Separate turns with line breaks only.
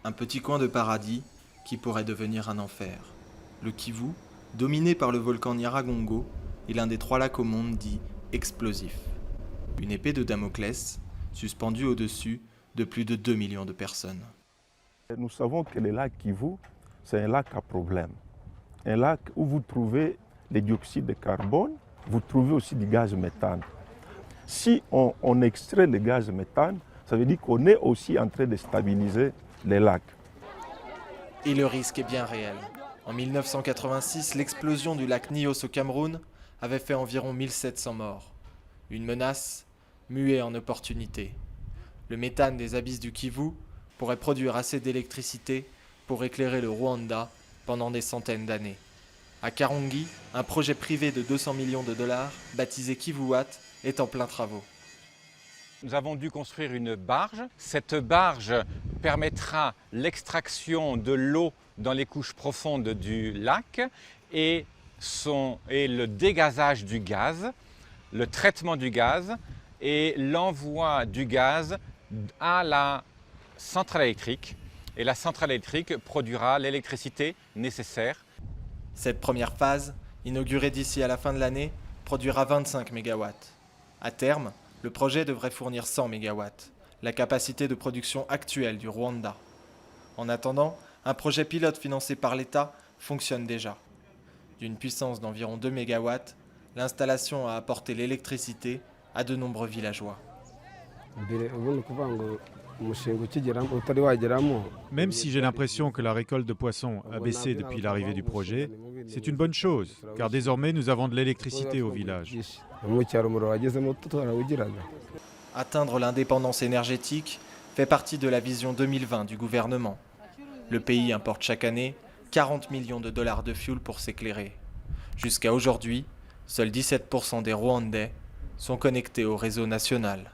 Un petit coin de paradis qui pourrait devenir un enfer. Le Kivu, dominé par le volcan Nyiragongo, est l'un des 3 lacs au monde dits explosifs. Une épée de Damoclès suspendue au-dessus de plus de 2 millions de personnes.
Nous savons que le lac Kivu, c'est un lac à problème. Un lac où vous trouvez le dioxyde de carbone, vous trouvez aussi du gaz méthane. Si on extrait le gaz méthane, ça veut dire qu'on est aussi en train de stabiliser les lacs.
Et le risque est bien réel. En 1986, l'explosion du lac Nyos au Cameroun avait fait environ 1700 morts. Une menace muée en opportunité. Le méthane des abysses du Kivu pourrait produire assez d'électricité pour éclairer le Rwanda pendant des centaines d'années. À Karongi, un projet privé de 200 millions de dollars, baptisé KivuWatt, est en plein travaux.
Nous avons dû construire une barge. Cette barge permettra l'extraction de l'eau dans les couches profondes du lac et le dégazage du gaz, le traitement du gaz et l'envoi du gaz à la centrale électrique. Et la centrale électrique produira l'électricité nécessaire.
Cette première phase, inaugurée d'ici à la fin de l'année, produira 25 MW. À terme, le projet devrait fournir 100 MW, la capacité de production actuelle du Rwanda. En attendant, un projet pilote financé par l'État fonctionne déjà. D'une puissance d'environ 2 MW, l'installation a apporté l'électricité à de nombreux villageois.
Même si j'ai l'impression que la récolte de poissons a baissé depuis l'arrivée du projet, c'est une bonne chose, car désormais nous avons de l'électricité au village.
Atteindre l'indépendance énergétique fait partie de la vision 2020 du gouvernement. Le pays importe chaque année 40 millions de dollars de fioul pour s'éclairer. Jusqu'à aujourd'hui, seuls 17% des Rwandais sont connectés au réseau national.